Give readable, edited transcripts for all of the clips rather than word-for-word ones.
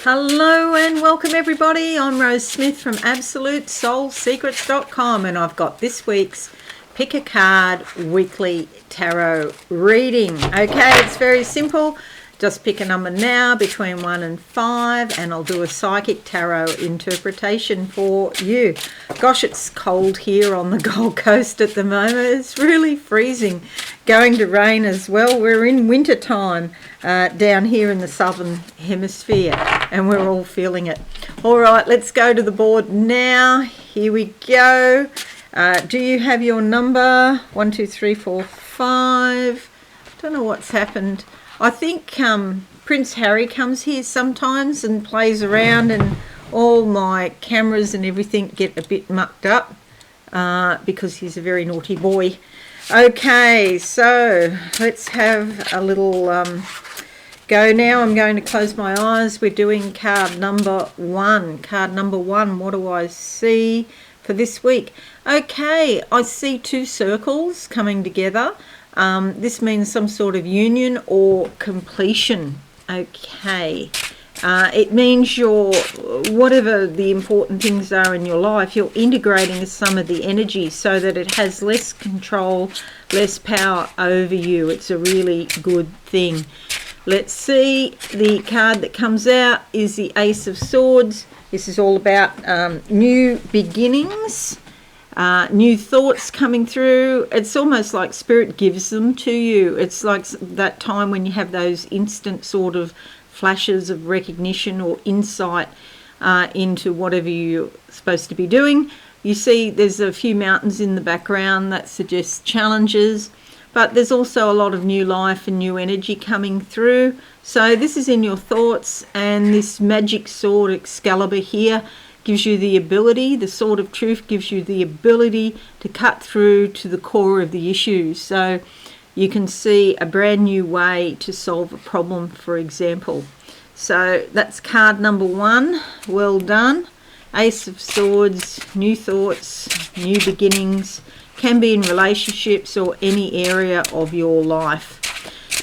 Hello and welcome everybody. I'm Rose Smith from AbsoluteSoulSecrets.com and I've got this week's Pick a Card Weekly Tarot reading. Okay, it's very simple. Just pick a number now between 1 and 5 and I'll do a psychic tarot interpretation for you. Gosh, it's cold here on the Gold Coast at the moment. It's really freezing. Going to rain as well. We're in winter time down here in the southern hemisphere and we're all feeling it. All right, let's go to the board now. Here we go. Do you have your number? 1, 2, 3, 4, 5. Don't know what's happened. I think Prince Harry comes here sometimes and plays around and all my cameras and everything get a bit mucked up because he's a very naughty boy. Okay, so let's have a little go now. I'm going to close my eyes. We're doing card number 1. Card number 1, what do I see for this week? Okay, I see 2 circles coming together. This means some sort of union or completion. Okay, it means whatever the important things are in your life, you're integrating some of the energy so that it has less control, less power over you. It's a really good thing. Let's see, the card that comes out is the Ace of Swords. This is all about new beginnings. New thoughts coming through. It's almost like Spirit gives them to you. It's like that time when you have those instant sort of flashes of recognition or insight into whatever you're supposed to be doing. You see there's a few mountains in the background that suggest challenges, but there's also a lot of new life and new energy coming through. So this is in your thoughts, and this magic sword Excalibur here gives you the ability, the Sword of Truth gives you the ability to cut through to the core of the issues. So you can see a brand new way to solve a problem, for example. So that's card number 1. Well done. Ace of Swords, new thoughts, new beginnings, can be in relationships or any area of your life.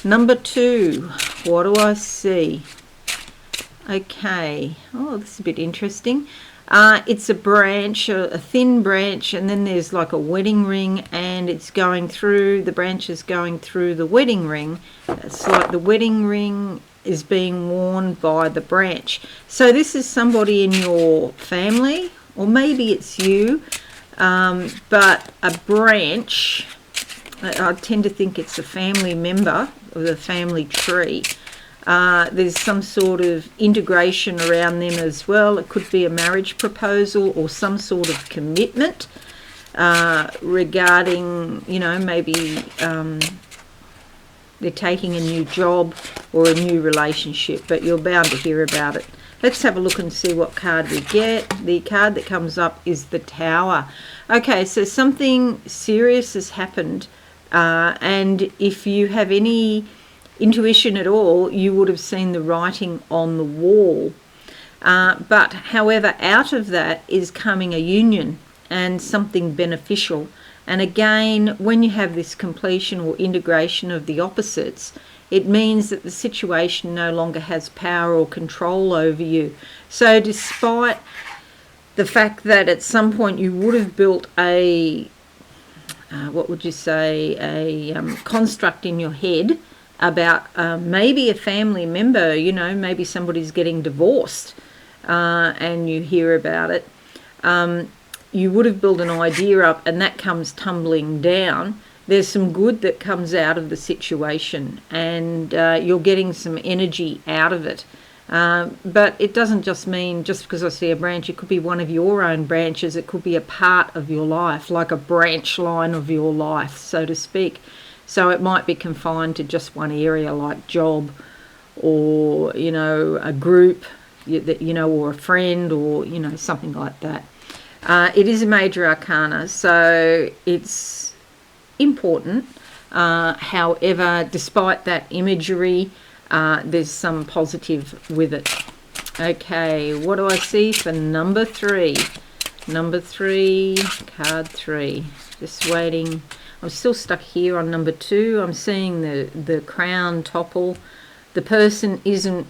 Number 2, what do I see? Okay, oh, this is a bit interesting. It's a branch, a thin branch, and then there's like a wedding ring, and it's going through, the branch is going through the wedding ring. It's like the wedding ring is being worn by the branch. So this is somebody in your family, or maybe it's you, but a branch, I tend to think it's a family member of the family tree. There's some sort of integration around them as well. It could be a marriage proposal or some sort of commitment regarding, maybe they're taking a new job or a new relationship, but you're bound to hear about it. Let's have a look and see what card we get. The card that comes up is the Tower. Okay, so something serious has happened, and if you have any intuition at all, you would have seen the writing on the wall. But however, out of that is coming a union and something beneficial. And again, when you have this completion or integration of the opposites, it means that the situation no longer has power or control over you. So despite the fact that at some point you would have built a construct in your head about maybe a family member, maybe somebody's getting divorced and you hear about it. You would have built an idea up and that comes tumbling down. There's some good that comes out of the situation, and you're getting some energy out of it. But it doesn't just mean, just because I see a branch, it could be one of your own branches. It could be a part of your life, like a branch line of your life, so to speak. So it might be confined to just one area, like job or, a group, or a friend, or, something like that. It is a major arcana, so it's important. However, despite that imagery, there's some positive with it. Okay, what do I see for number 3? Number 3, card 3. Just waiting. I'm still stuck here on number 2. I'm seeing the crown topple. The person isn't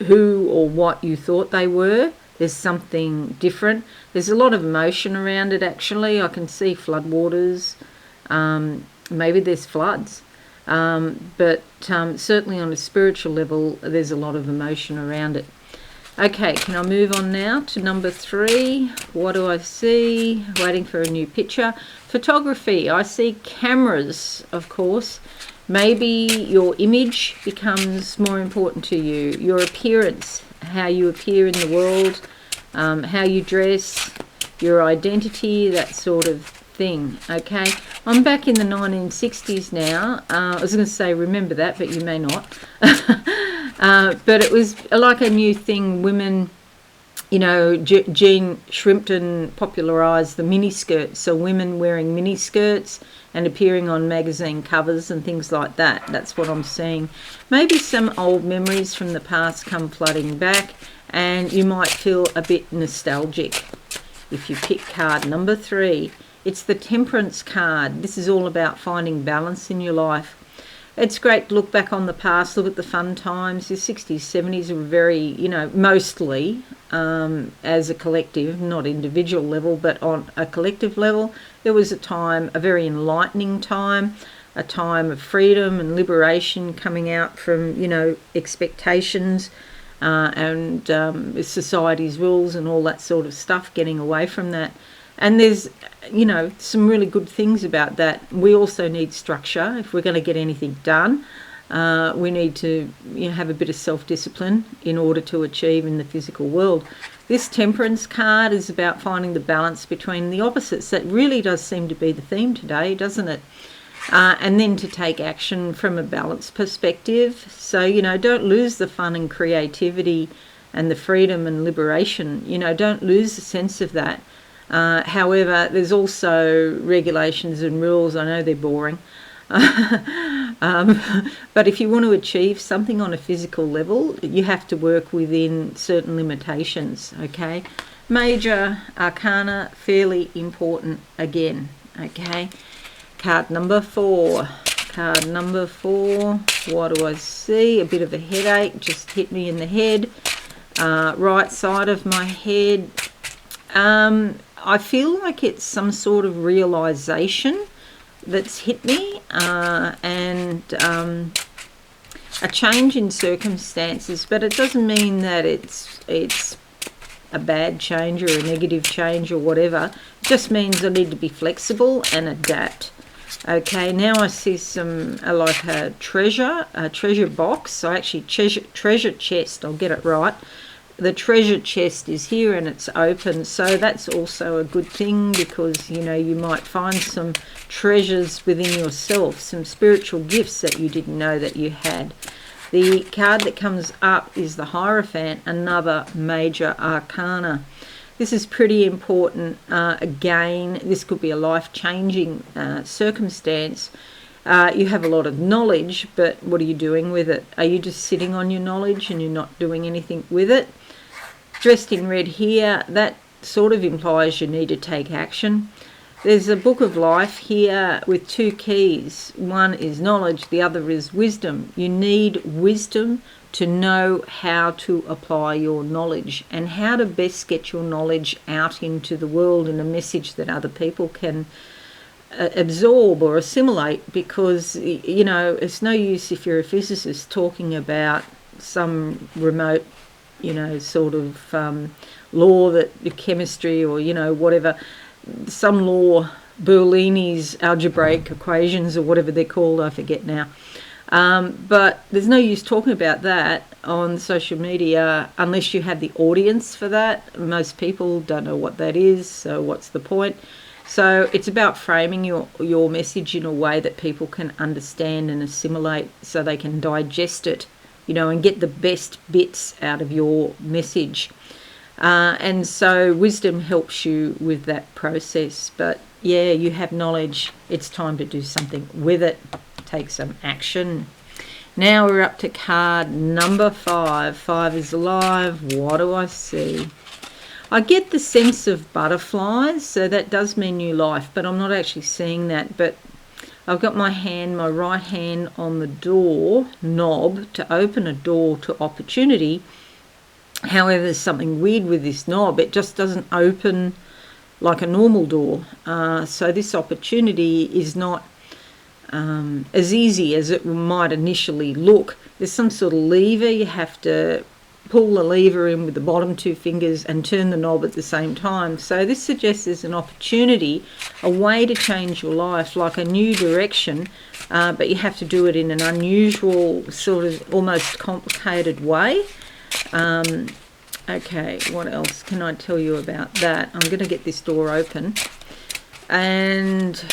who or what you thought they were. There's something different. There's a lot of emotion around it, actually. I can see floodwaters. Maybe there's floods. But certainly on a spiritual level, there's a lot of emotion around it. Okay, can I move on now to number 3? What do I see? Waiting for a new picture. Photography. I see cameras, of course. Maybe your image becomes more important to you. Your appearance, how you appear in the world, how you dress, your identity, that sort of thing. Okay, I'm back in the 1960s now. I was going to say remember that, but you may not. But it was like a new thing. Women, you know, Jean Shrimpton popularised the miniskirts, so women wearing miniskirts and appearing on magazine covers and things like that. That's what I'm seeing. Maybe some old memories from the past come flooding back, and you might feel a bit nostalgic. If you pick card number 3, it's the Temperance card. This is all about finding balance in your life. It's great to look back on the past, look at the fun times. The 60s, 70s were very, you know, mostly as a collective, not individual level, but on a collective level. There was a time, a very enlightening time, a time of freedom and liberation coming out from, you know, expectations and society's rules and all that sort of stuff, getting away from that. And there's, you know, some really good things about that. We also need structure. If we're going to get anything done, we need to, you know, have a bit of self-discipline in order to achieve in the physical world. This Temperance card is about finding the balance between the opposites. That really does seem to be the theme today, doesn't it? And then to take action from a balanced perspective. So, you know, don't lose the fun and creativity and the freedom and liberation. You know, don't lose the sense of that. However, there's also regulations and rules. I know they're boring. But if you want to achieve something on a physical level, you have to work within certain limitations, okay? Major arcana, fairly important again, okay? Card number 4. Card number 4. What do I see? A bit of a headache just hit me in the head. Right side of my head. I feel like it's some sort of realization that's hit me and a change in circumstances, but it doesn't mean that it's a bad change or a negative change or whatever. It just means I need to be flexible and adapt. Okay, now I see some like a treasure box. So actually treasure chest, I'll get it right. The treasure chest is here and it's open, so that's also a good thing, because, you know, you might find some treasures within yourself, some spiritual gifts that you didn't know that you had. The card that comes up is the Hierophant, another major arcana. This is pretty important. Again, this could be a life-changing circumstance. You have a lot of knowledge, but what are you doing with it? Are you just sitting on your knowledge and you're not doing anything with it? Dressed in red here, that sort of implies you need to take action. There's a book of life here with 2 keys. One is knowledge, the other is wisdom. You need wisdom to know how to apply your knowledge and how to best get your knowledge out into the world in a message that other people can absorb or assimilate, because, you know, it's no use if you're a physicist talking about some remote, you know, sort of law that chemistry or, you know, whatever, some law, Bernoulli's algebraic equations or whatever they're called, I forget now. But there's no use talking about that on social media unless you have the audience for that. Most people don't know what that is, so what's the point? So it's about framing your message in a way that people can understand and assimilate, so they can digest it, you know, and get the best bits out of your message. And so wisdom helps you with that process. But yeah, you have knowledge. It's time to do something with it. Take some action. Now we're up to card number 5. 5 is alive. What do I see? I get the sense of butterflies, so that does mean new life, but I'm not actually seeing that. But I've got my right hand on the door knob to open a door to opportunity, However, there's something weird with this knob. It just doesn't open like a normal door. So this opportunity is not as easy as it might initially look. There's some sort of lever. You have to pull the lever in with the bottom two fingers and turn the knob at the same time. So this suggests there's an opportunity, a way to change your life, like a new direction, but you have to do it in an unusual, sort of almost complicated way. Okay, what else can I tell you about that? I'm going to get this door open, and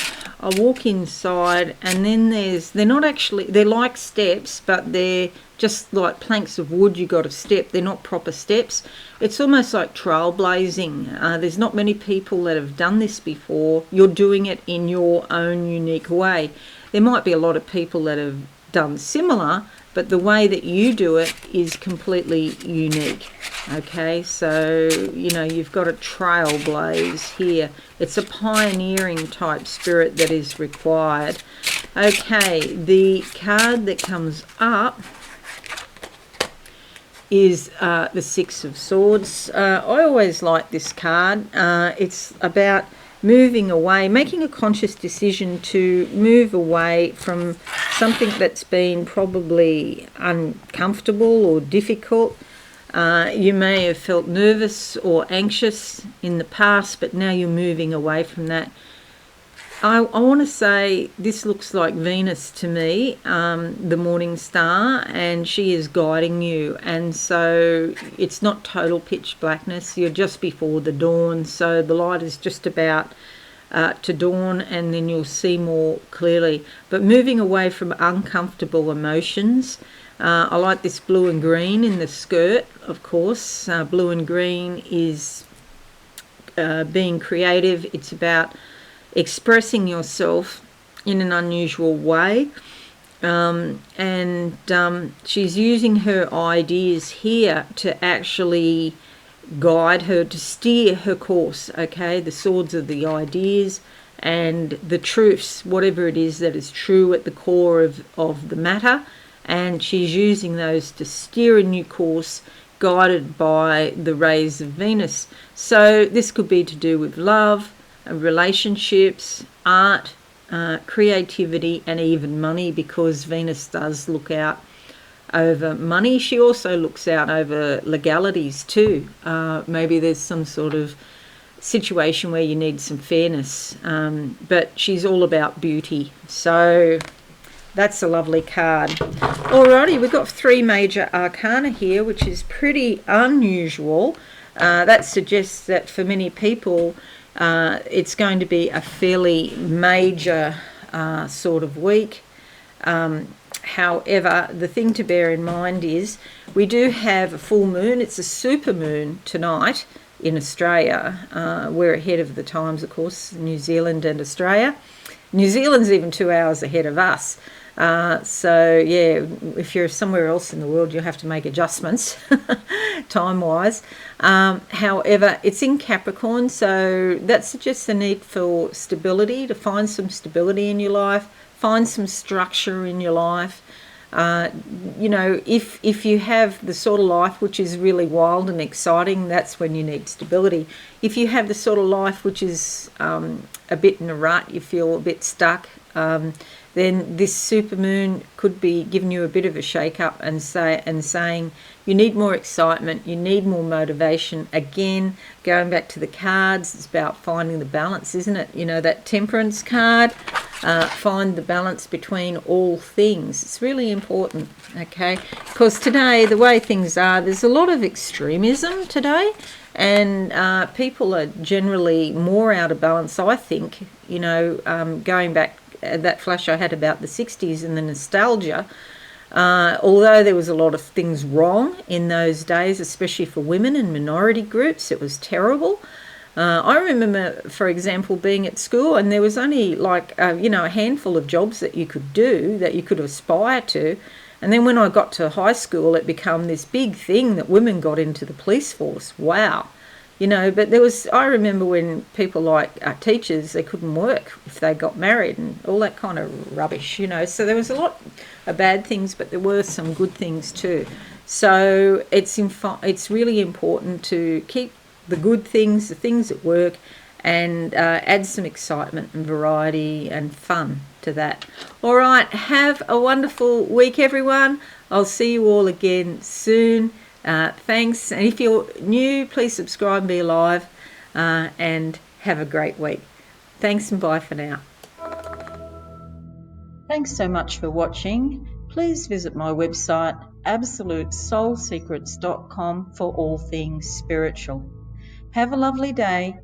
I walk inside, and then they're not actually, they're like steps, but they're just like planks of wood you got to step. They're not proper steps. It's almost like trailblazing. There's not many people that have done this before. You're doing it in your own unique way. There might be a lot of people that have done similar, but the way that you do it is completely unique. Okay, so, you know, you've got a trailblaze here. It's a pioneering type spirit that is required. Okay, the card that comes up is the Six of Swords. I always like this card. It's about moving away, making a conscious decision to move away from something that's been probably uncomfortable or difficult. You may have felt nervous or anxious in the past, but now you're moving away from that. I want to say this looks like Venus to me, the morning star, and she is guiding you. And so it's not total pitch blackness. You're just before the dawn, so the light is just about to dawn, and then you'll see more clearly. But moving away from uncomfortable emotions. I like this blue and green in the skirt, of course. Blue and green is being creative. It's about expressing yourself in an unusual way, and she's using her ideas here to actually guide her, to steer her course. Okay, the swords are the ideas and the truths, whatever it is that is true at the core of the matter, and she's using those to steer a new course guided by the rays of Venus. So this could be to do with love, relationships, art, creativity, and even money, because Venus does look out over money. She also looks out over legalities too. Maybe there's some sort of situation where you need some fairness, but she's all about beauty. So that's a lovely card. Alrighty, we've got 3 major arcana here, which is pretty unusual. That suggests that for many people it's going to be a fairly major sort of week. However, the thing to bear in mind is we do have a full moon. It's a super moon tonight in Australia. We're ahead of the times, of course, New Zealand and Australia. New Zealand's even 2 hours ahead of us. So yeah, if you're somewhere else in the world, you'll have to make adjustments time-wise. However, it's in Capricorn, so that suggests the need for stability, to find some stability in your life, find some structure in your life. You know, if you have the sort of life which is really wild and exciting, that's when you need stability. If you have the sort of life which is a bit in a rut, you feel a bit stuck, then this supermoon could be giving you a bit of a shake-up and saying you need more excitement, you need more motivation. Again, going back to the cards, it's about finding the balance, isn't it? You know, that Temperance card, find the balance between all things. It's really important, okay? Because today, the way things are, there's a lot of extremism today, and people are generally more out of balance, I think. You know, going back, that flash I had about the 60s and the nostalgia, although there was a lot of things wrong in those days, especially for women and minority groups, it was terrible. I remember, for example, being at school, and there was only like, you know, a handful of jobs that you could do, that you could aspire to. And then when I got to high school, it became this big thing that women got into the police force. Wow. You know, but there was, I remember when people like teachers, they couldn't work if they got married and all that kind of rubbish, you know. So there was a lot of bad things, but there were some good things too. So it's really important to keep the good things, the things that work, and add some excitement and variety and fun to that. All right, have a wonderful week, everyone. I'll see you all again soon. Thanks. And if you're new, please subscribe and be alive, and have a great week. Thanks and bye for now. Thanks so much for watching. Please visit my website absolutesoulsecrets.com for all things spiritual. Have a lovely day.